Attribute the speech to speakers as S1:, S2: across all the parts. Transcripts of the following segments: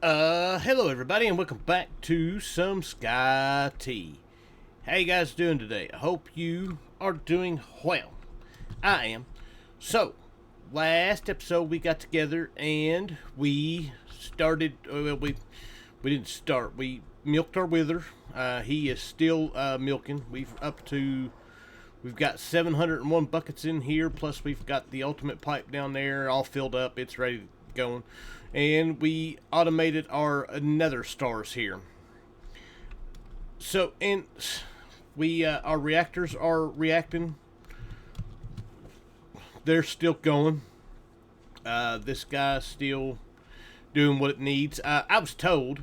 S1: Hello everybody and welcome back to some SkyT. How you guys doing today? I hope you are doing well. I am. So, last episode we got together and we started, we didn't start, we milked our wither. He is still milking. We've got 701 buckets in here, plus we've got the ultimate pipe down there all filled up. It's ready to go. And we automated our nether stars here. So, and we our reactors are reacting. They're still going. This guy's still doing what it needs. I was told,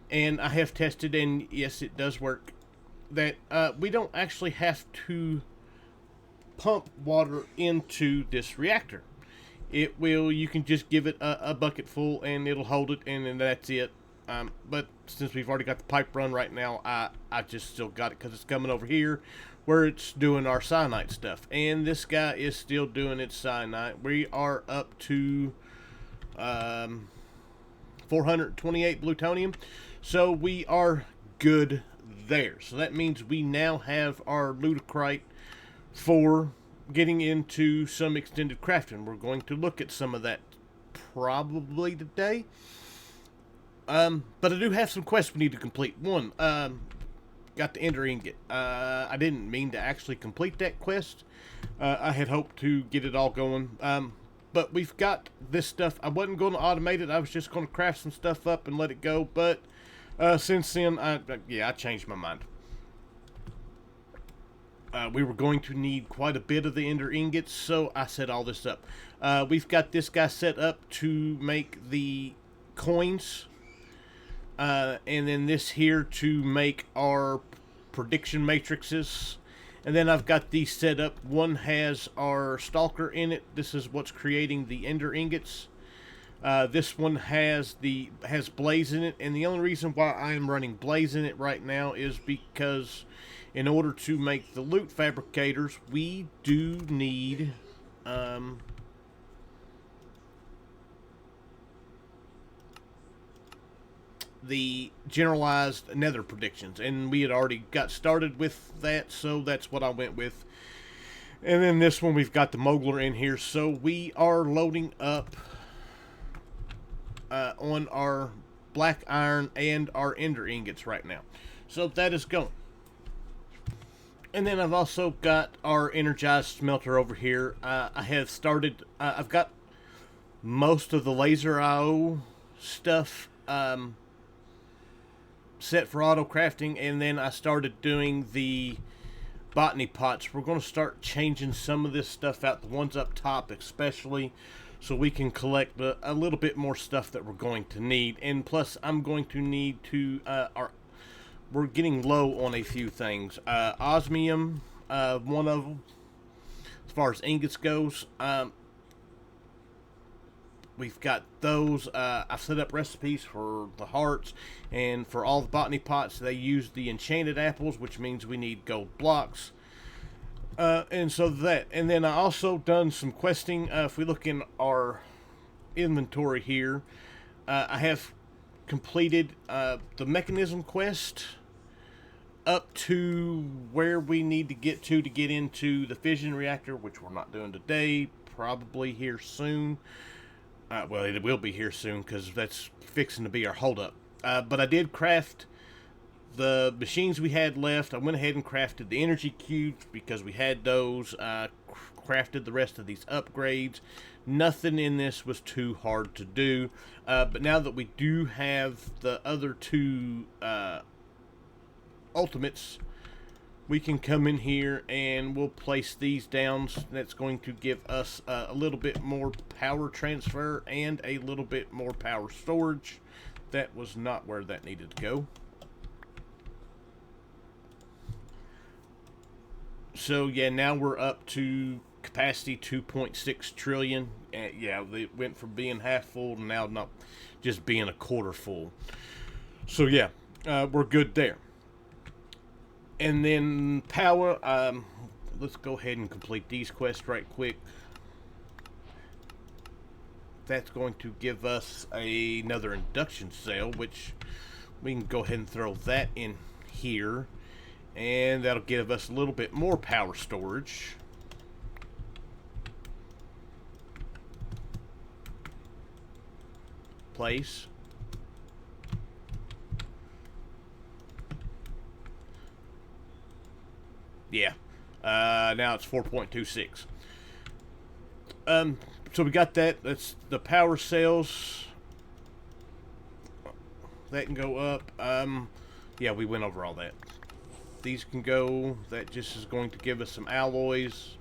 S1: and I have tested, and yes, it does work, that we don't actually have to pump water into this reactor. It will, you can just give it a bucket full and it'll hold it, and then that's it. But since we've already got the pipe run right now, I just still got it because it's coming over here where it's doing our cyanide stuff. And this guy is still doing its cyanide. We are up to 428 plutonium. So we are good there. So that means we now have our ludicrite for getting into some extended crafting. We're going to look at some of that probably today. But I do have some quests we need to complete. One, got the ender ingot. I didn't mean to actually complete that quest. I had hoped to get it all going. But we've got this stuff. I wasn't going to automate it. I was just going to craft some stuff up and let it go. But since then, I changed my mind. We were going to need quite a bit of the ender ingots, so I set all this up. We've got this guy set up to make the coins, and then this here to make our prediction matrices. And then I've got these set up. One has our stalker in it. This is what's creating the ender ingots. This one has blaze in it, and the only reason why I am running blaze in it right now is because in order to make the loot fabricators, we do need the generalized nether predictions, and we had already got started with that, so that's what I went with. And then this one, we've got the mogler in here, so we are loading up on our black iron and our ender ingots right now. So that is going. And then I've also got our energized smelter over here. I have started, I've got most of the Lazier IO stuff set for auto crafting, and then I started doing the botany pots. We're going to start changing some of this stuff out, the ones up top especially, so we can collect a little bit more stuff that we're going to need. And plus, I'm going to need to, we're getting low on a few things. Osmium, one of them, as far as ingots goes. We've got those. I've set up recipes for the hearts, and for all the botany pots, they use the enchanted apples, which means we need gold blocks. And so that, and then I also done some questing. If we look in our inventory here, I have completed the mechanism quest up to where we need to get into the fission reactor, which we're not doing today, probably here soon. Well, it will be here soon because that's fixing to be our holdup. But I did craft the machines we had left. I went ahead and crafted the energy cubes because we had those. Crafted the rest of these upgrades. Nothing in this was too hard to do. But now that we do have the other two ultimates, we can come in here and we'll place these down. That's going to give us a little bit more power transfer and a little bit more power storage. That was not where that needed to go. So yeah, now we're up to capacity 2.6 trillion. Yeah, it went from being half full to now not just being a quarter full. So yeah, we're good there. And then power, let's go ahead and complete these quests right quick. that's going to give us another induction cell, which we can go ahead and throw that in here, and that'll give us a little bit more power storage. Place. Yeah. Now it's 4.26. So we got that. That's the power cells. That can go up. Yeah, we went over all that. These can go. That just is going to give us some alloys.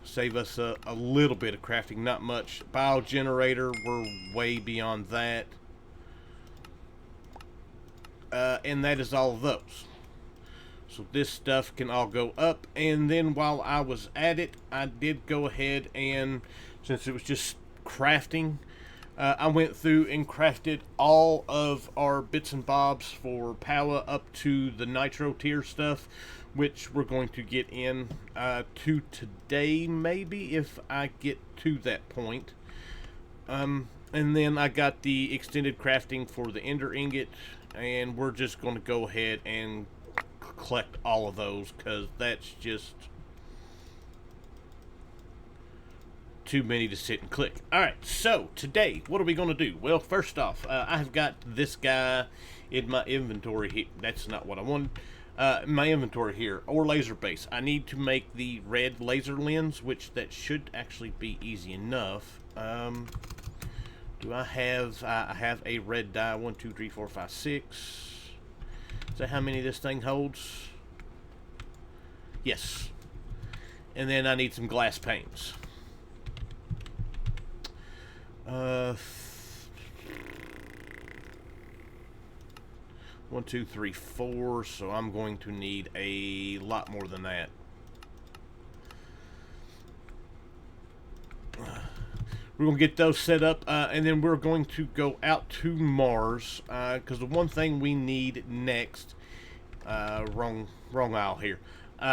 S1: Save us a little bit of crafting, not much. Biogenerator, we're way beyond that. And that is all of those. So this stuff can all go up. And then while I was at it, I did go ahead and, since it was just crafting, I went through and crafted all of our bits and bobs for power up to the nitro tier stuff, which we're going to get in to today, maybe, if I get to that point. And then I got the extended crafting for the ender ingot, and we're just going to go ahead and collect all of those, because that's just too many to sit and click. Alright, so today, what are we going to do? Well, first off, I have got this guy in my inventory here. That's not what I wanted. My inventory here, or laser base. I need to make the red laser lens, which that should actually be easy enough. Do I have a red dye? 1, 2, 3, 4, 5, 6. Is that how many this thing holds? Yes. And then I need some glass panes. 1, 2, 3, 4. So I'm going to need a lot more than that. We're going to get those set up, and then we're going to go out to Mars, because the one thing we need next, wrong aisle here,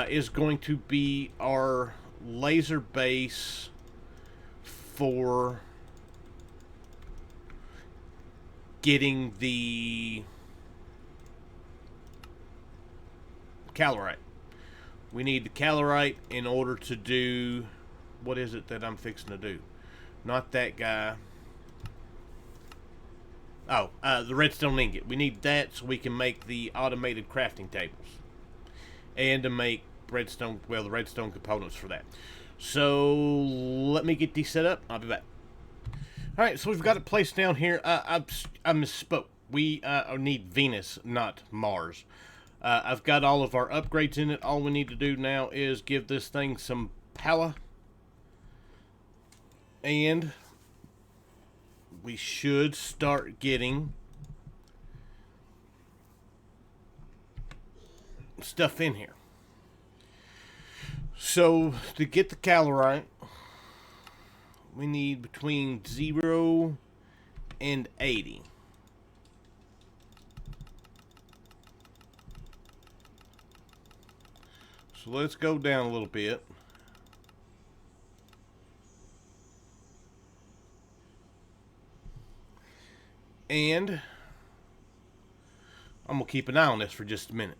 S1: is going to be our laser base for getting the calorite. We need the calorite in order to do, what is it that I'm fixing to do? Not that guy. Oh, the redstone ingot. We need that so we can make the automated crafting tables. And to make redstone, well, the redstone components for that. So, let me get these set up. I'll be back. Alright, so we've got it placed down here. I misspoke. We need Venus, not Mars. I've got all of our upgrades in it. All we need to do now is give this thing some power. And we should start getting stuff in here. So, to get the calorite, we need between 0 and 80. So let's go down a little bit. And I'm going to keep an eye on this for just a minute.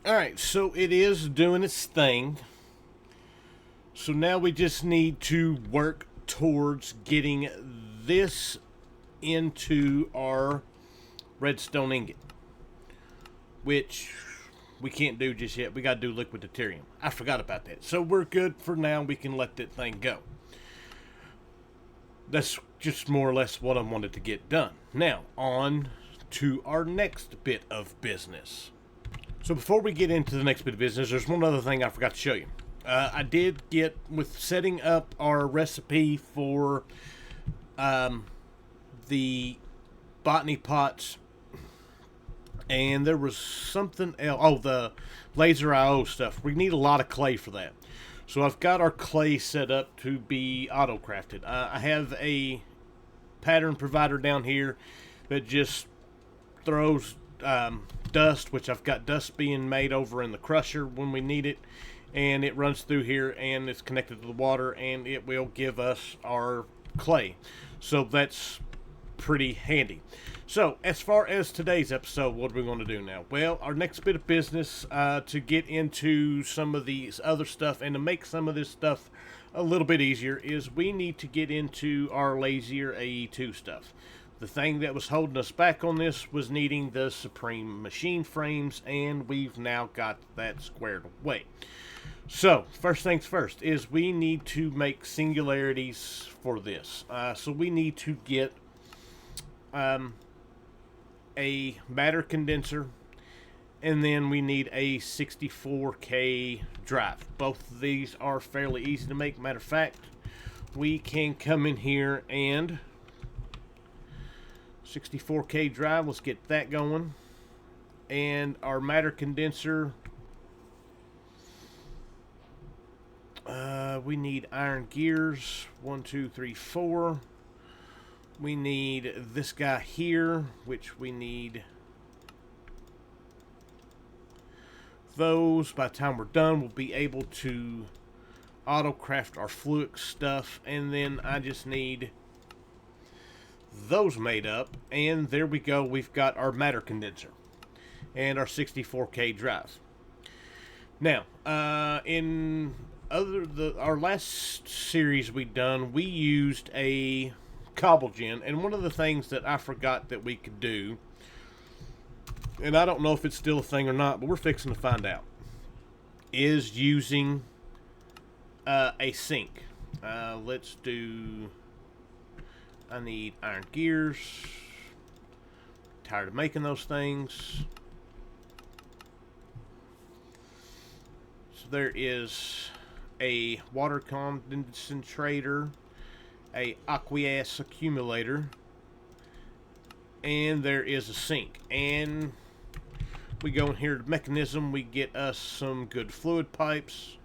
S1: Alright, so it is doing its thing. So now we just need to work towards getting this into our redstone ingot, which we can't do just yet. We got to do liquid deuterium. I forgot about that. So we're good for now. We can let that thing go. That's just more or less what I wanted to get done. Now, on to our next bit of business. So before we get into the next bit of business, there's one other thing I forgot to show you. I did get, with setting up our recipe for the botany pots, and there was something else. Oh, the laser IO stuff. We need a lot of clay for that. So I've got our clay set up to be auto-crafted. I have a pattern provider down here that just throws dust, which I've got dust being made over in the crusher when we need it. and it runs through here and it's connected to the water, and it will give us our clay. So that's pretty handy. So as far as today's episode, what are we going to do now? Well, our next bit of business, to get into some of these other stuff and to make some of this stuff a little bit easier, is we need to get into our Lazier AE2 stuff. The thing that was holding us back on this was needing the Supreme machine frames, and we've now got that squared away. So, first things first is we need to make singularities for this. So we need to get a matter condenser, and then we need a 64K drive. Both of these are fairly easy to make. Matter of fact, we can come in here and 64K drive, let's get that going. And our matter condenser, we need iron gears, 1, 2, 3, 4. We need this guy here, which we need those. By the time we're done, we'll be able to auto craft our fluid stuff, and then I just need those made up, and there we go. We've got our matter condenser and our 64K drive. Now, in our last series we done, we used a cobble gen, and one of the things that I forgot that we could do, and I don't know if it's still a thing or not, but we're fixing to find out, is using a sink. Let's do, I need iron gears, tired of making those things. So there is a water concentrator, a aqueous accumulator, and there is a sink. And we go in here to mechanism, we get us some good fluid pipes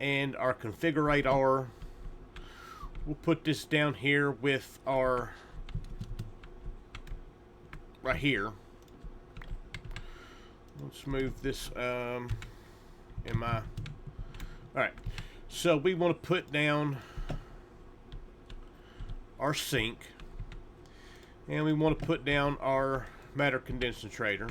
S1: and our configurator. We'll put this down here with our, right here. Let's move this, alright, so we want to put down our sink, and we want to put down our matter condensator.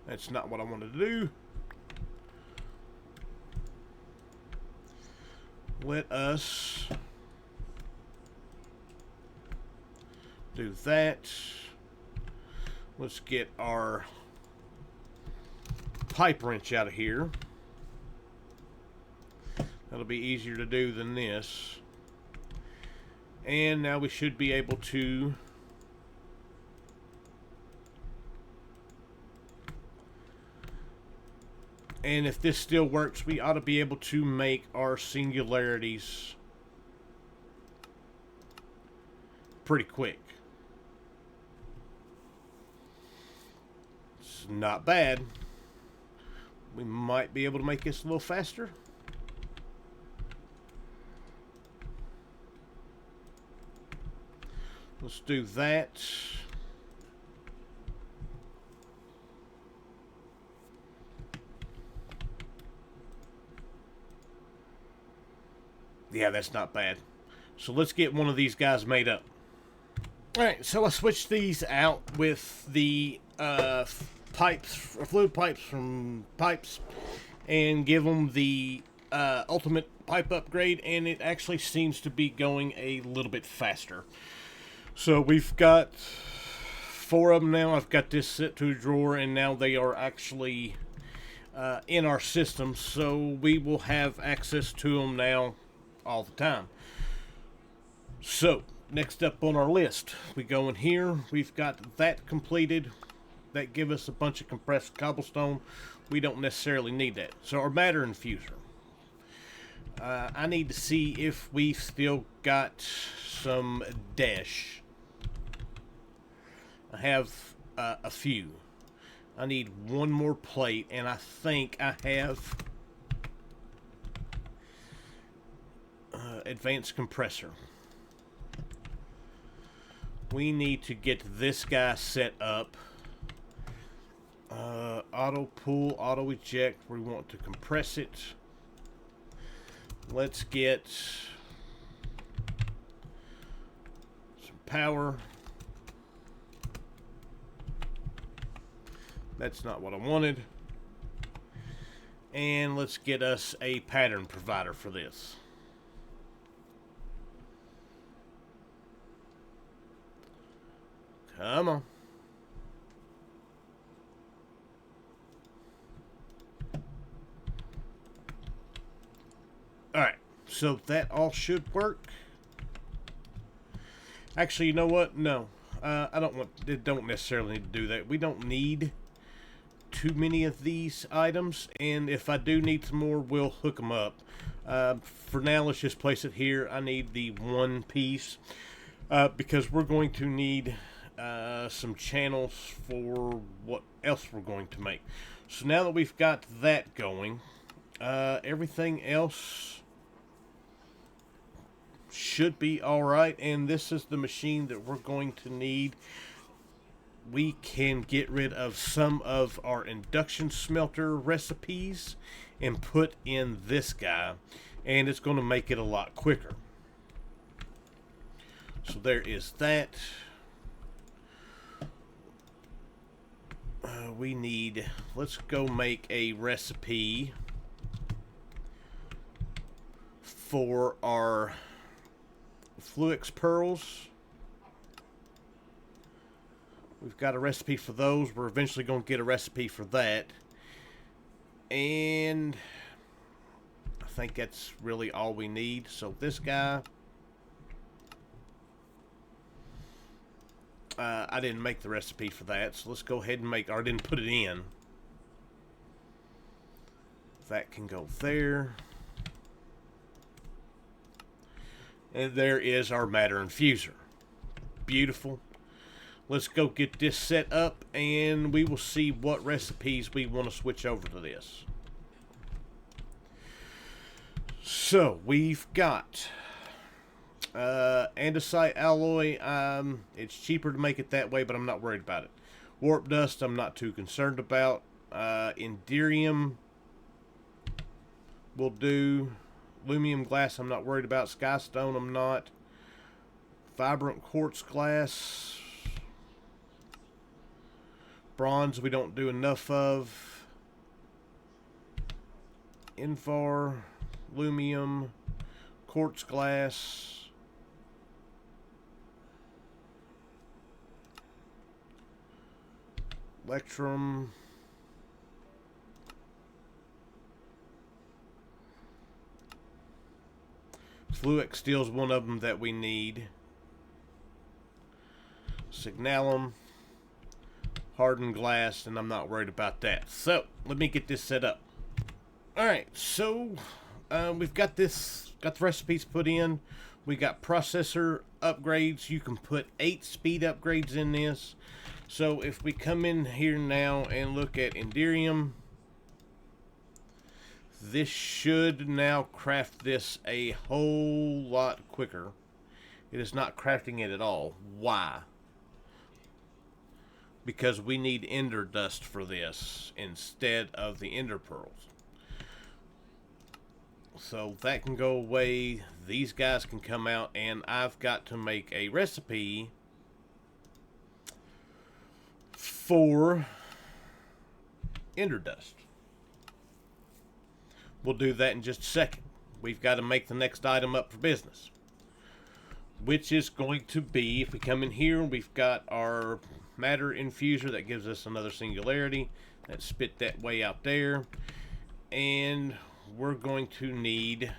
S1: That's not what I wanted to do. Let us do that. Let's get our pipe wrench out of here. That'll be easier to do than this. And now we should be able to and if this still works, we ought to be able to make our singularities pretty quick. It's not bad. We might be able to make this a little faster. Let's do that. Yeah, that's not bad. So let's get one of these guys made up. Alright, so I switched these out with the pipes, fluid pipes from pipes, and give them the ultimate pipe upgrade, and it actually seems to be going a little bit faster. So we've got 4 of them now. I've got this set to a drawer, and now they are actually in our system, so we will have access to them now all the time. So next up on our list, we go in here. We've got that completed. That give us a bunch of compressed cobblestone. We don't necessarily need that. So our matter infuser. I need to see if we've still got some dash. I have a few. I need one more plate, and I think I have advanced compressor. we need to get this guy set up. Auto pull, auto eject. We want to compress it. Let's get some power. That's not what I wanted. And let's get us a pattern provider for this. Come on. Alright, so that all should work. Actually, you know what? No. Don't necessarily need to do that. We don't need too many of these items, and if I do need some more, we'll hook them up. For now, let's just place it here. I need the one piece because we're going to need some channels for what else we're going to make. So now that we've got that going, everything else should be alright, and this is the machine that we're going to need. We can get rid of some of our induction smelter recipes and put in this guy, and it's going to make it a lot quicker. So there is that. Let's go make a recipe for our Fluix pearls. We've got a recipe for those. We're eventually going to get a recipe for that. And I think that's really all we need. So this guy, I didn't make the recipe for that. So let's go ahead and make, or I didn't put it in. That can go there. And there is our matter infuser. Beautiful. Let's go get this set up, and we will see what recipes we want to switch over to this. So, we've got andesite alloy. It's cheaper to make it that way, but I'm not worried about it. Warp dust, I'm not too concerned about. Inderium will do. Aluminum glass, I'm not worried about. Skystone, I'm not. Vibrant quartz glass. Bronze, we don't do enough of. Invar, aluminum, quartz glass. Electrum. Fluix steel is one of them that we need. Signalum, hardened glass, and I'm not worried about that. So let me get this set up. Alright, so we've got the recipes put in. We got processor upgrades. You can put 8 speed upgrades in this. So if we come in here now and look at Inderium, this should now craft this a whole lot quicker. It is not crafting it at all. Why? Because we need ender dust for this instead of the ender pearls. So that can go away. These guys can come out, and I've got to make a recipe for ender dust. We'll do that in just a second. We've got to make the next item up for business, which is going to be, if we come in here, we've got our matter infuser that gives us another singularity. Let's spit that way out there. And we're going to need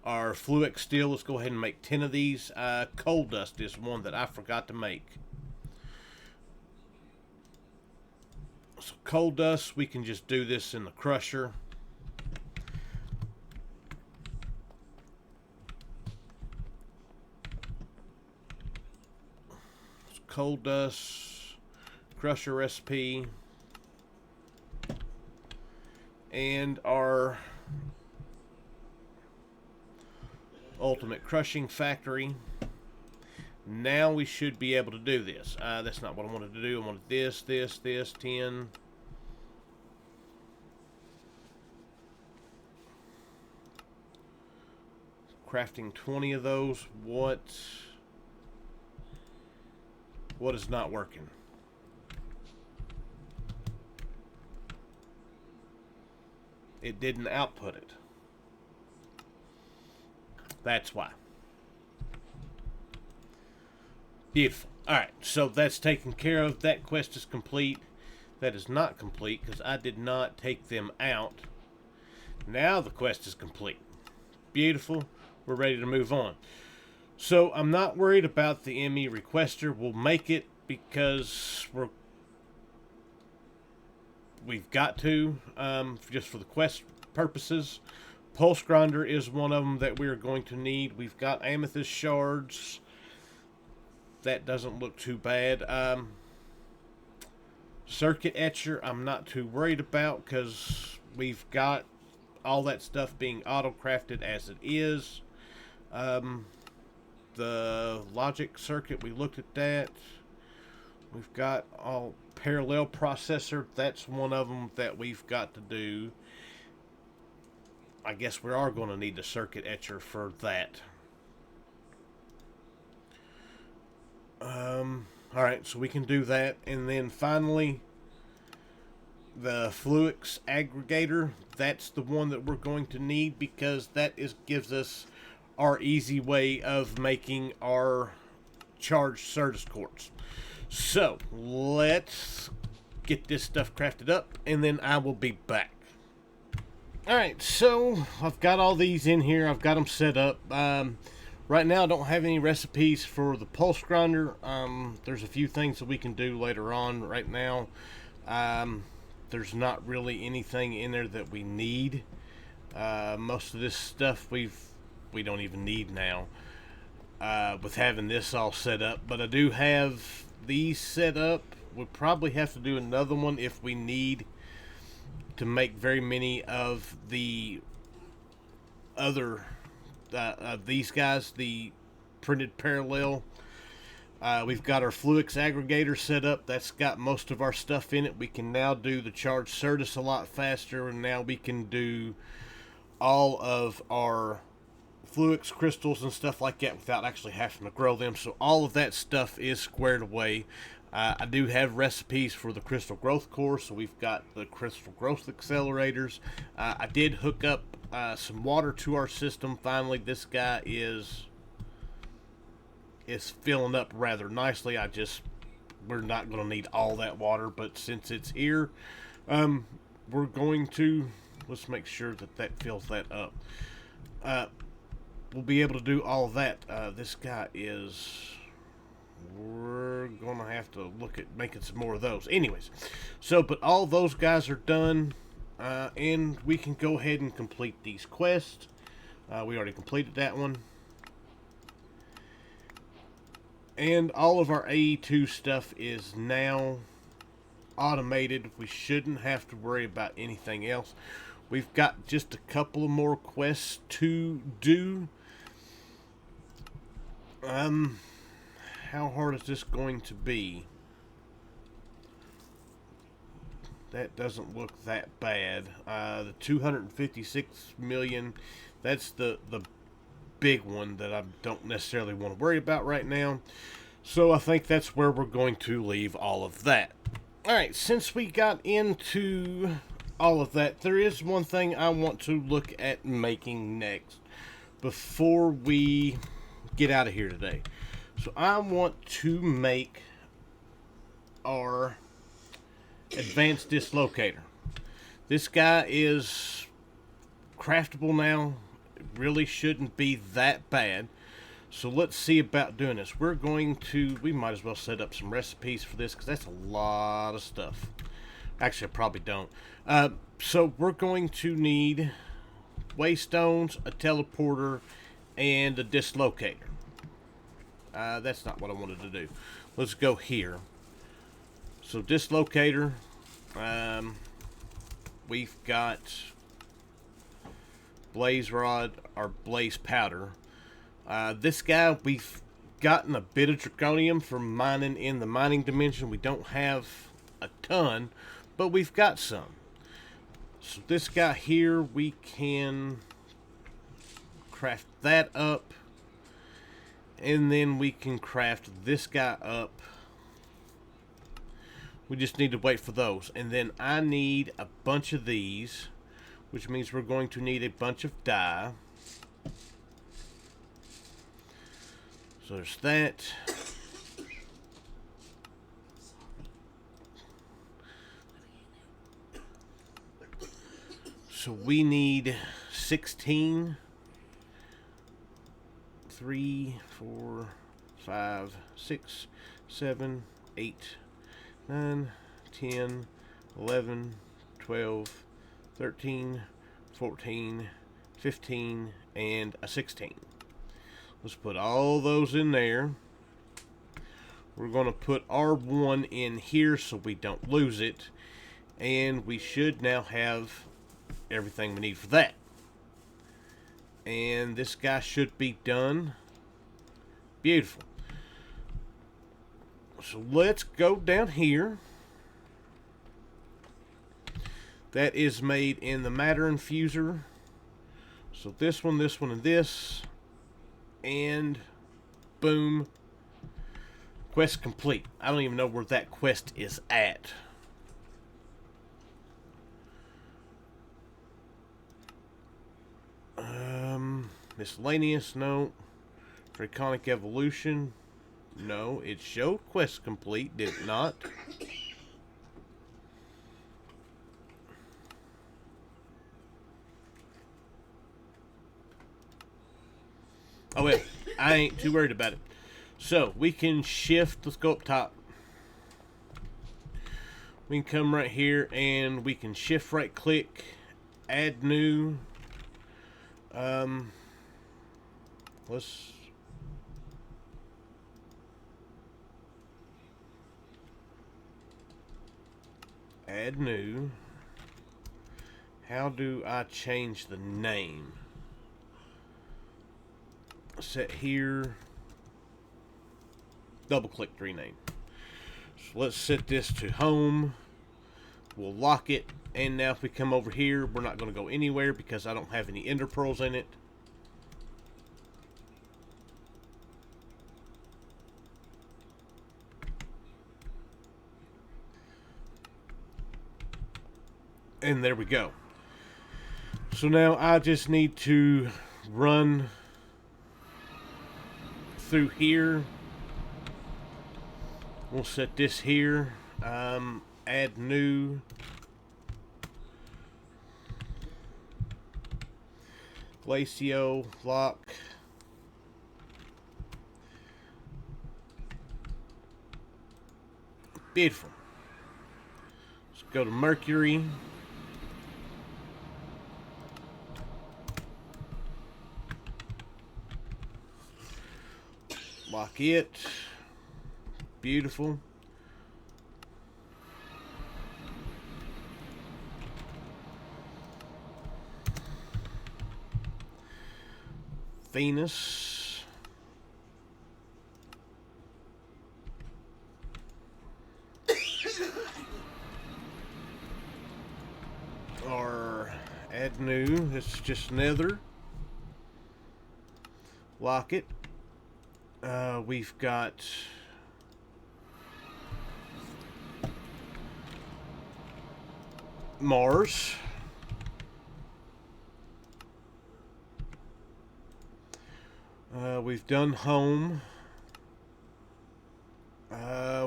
S1: our Fluix steel. Let's go ahead and make 10 of these. Coal dust is one that I forgot to make. So coal dust, we can just do this in the crusher. So coal dust, crusher recipe, and our ultimate crushing factory. Now we should be able to do this. That's not what I wanted to do. I wanted this, 10. Crafting 20 of those. What is not working? It didn't output it. That's why. Beautiful. Alright, so that's taken care of. That quest is complete. That is not complete because I did not take them out. Now the quest is complete. Beautiful. We're ready to move on. So I'm not worried about the ME requester. We'll make it because we've got to, just for the quest purposes. Pulse grinder is one of them that we're going to need. We've got amethyst shards. That doesn't look too bad. Circuit etcher I'm not too worried about because we've got all that stuff being auto-crafted as it is. The logic circuit, we looked at that. We've got all parallel processor. That's one of them that we've got to do. I guess we are going to need the circuit etcher for that. Alright, so we can do that. And then finally, the Fluix aggregator. That's the one that we're going to need because that gives us our easy way of making our charged Certus quartz. So, let's get this stuff crafted up, and then I will be back. Alright, so I've got all these in here. I've got them set up. Right now I don't have any recipes for the pulse grinder. There's a few things that we can do later on. Right now, there's not really anything in there that we need. Most of this stuff we don't even need now with having this all set up. But I do have these set up. We'll probably have to do another one if we need to make very many of the other these guys, the printed parallel. We've got our Fluix aggregator set up. That's got most of our stuff in it. We can now do the charged Certus a lot faster, and now we can do all of our Fluix crystals and stuff like that without actually having to grow them. So all of that stuff is squared away. I do have recipes for the crystal growth core, so we've got the crystal growth accelerators. I did hook up some water to our system. Finally, this guy is filling up rather nicely. We're not going to need all that water, but since it's here, we're going to, let's make sure that fills that up. We'll be able to do all of that. This guy is, we're going to have to look at making some more of those. Anyways, so, but all those guys are done, and we can go ahead and complete these quests. We already completed that one. And all of our AE2 stuff is now automated. We shouldn't have to worry about anything else. We've got just a couple of more quests to do. How hard is this going to be? That doesn't look that bad. The 256 million, that's the big one that I don't necessarily want to worry about right now. So I think that's where we're going to leave all of that. Alright, since we got into all of that, there is one thing I want to look at making next before we get out of here today. So I want to make our advanced dislocator. This guy is craftable now. It really shouldn't be that bad. So let's see about doing this. We might as well set up some recipes for this because that's a lot of stuff. Actually, I probably don't. So we're going to need waystones, a teleporter, and a dislocator. That's not what I wanted to do. Let's go here. So dislocator, we've got blaze rod or blaze powder. This guy, we've gotten a bit of draconium from mining in the mining dimension. We don't have a ton, but we've got some. So this guy here, we can craft that up, and then we can craft this guy up. We just need to wait for those. And then I need a bunch of these, which means we're going to need a bunch of dye. So there's that. So we need 16. 3, 4, 5, 6, 7, 8, 9, 10, 11, 12, 13, 14, 15, and a 16. Let's put all those in there. We're going to put R1 in here so we don't lose it. And we should now have everything we need for that. And this guy should be done. Beautiful. So let's go down here. That is made in the matter infuser. So this one, and this. And boom. Quest complete. I don't even know where that quest is at. Miscellaneous, no. Draconic evolution, no. It showed quest complete, did it not? Oh well, I ain't too worried about it. So we can shift. Let's go up top. We can come right here and we can shift right click, add new. Let's add new. How do I change the name? Set here. Double click to rename. So let's set this to home. We'll lock it. And now if we come over here, we're not going to go anywhere because I don't have any ender pearls in it. And there we go. So now I just need to run through here. We'll set this here. Add new. Lazier, lock. Beautiful. Let's go to Mercury. Lock it. Beautiful. Venus. Or add new. It's just nether. Lock it. We've got Mars. We've done home.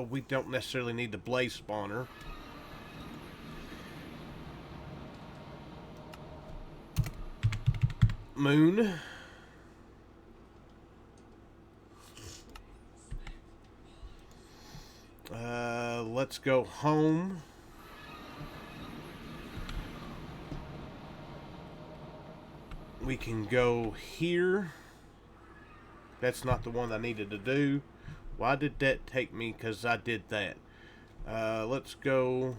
S1: We don't necessarily need the blaze spawner. Moon. Let's go home. We can go here. That's not the one I needed to do. Why did that take me? Because I did that. Let's go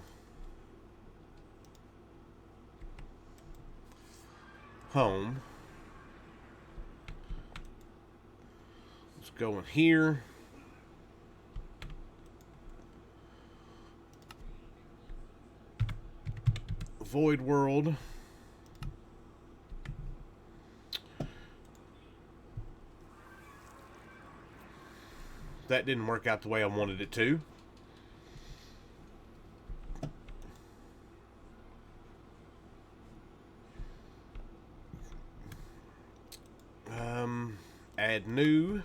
S1: home. go in here. Void world. That didn't work out the way I wanted it to. Add new.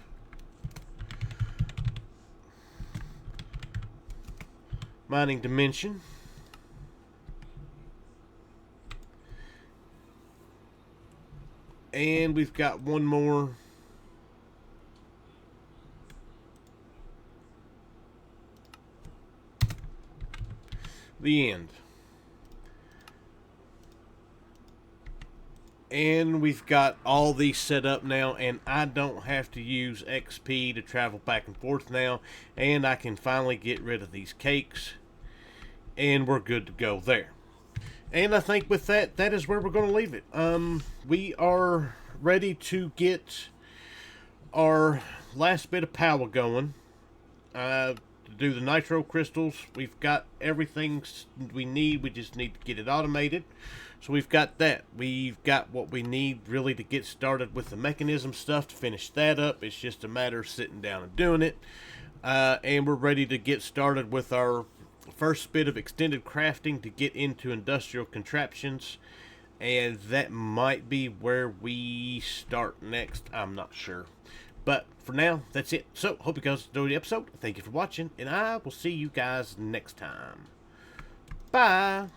S1: Mining dimension. And we've got one more. The end. And we've got all these set up now, and I don't have to use XP to travel back and forth now, and I can finally get rid of these cakes, and we're good to go there. And I think with that, that is where we're going to leave it. We are ready to get our last bit of power going. To do the nitro crystals, we've got everything we need. We just need to get it automated. So we've got that. We've got what we need really to get started with the mechanism stuff to finish that up. It's just a matter of sitting down and doing it. And we're ready to get started with our first bit of extended crafting to get into industrial contraptions. And that might be where we start next. I'm not sure. But for now, that's it. So, hope you guys enjoyed the episode. Thank you for watching, and I will see you guys next time. Bye!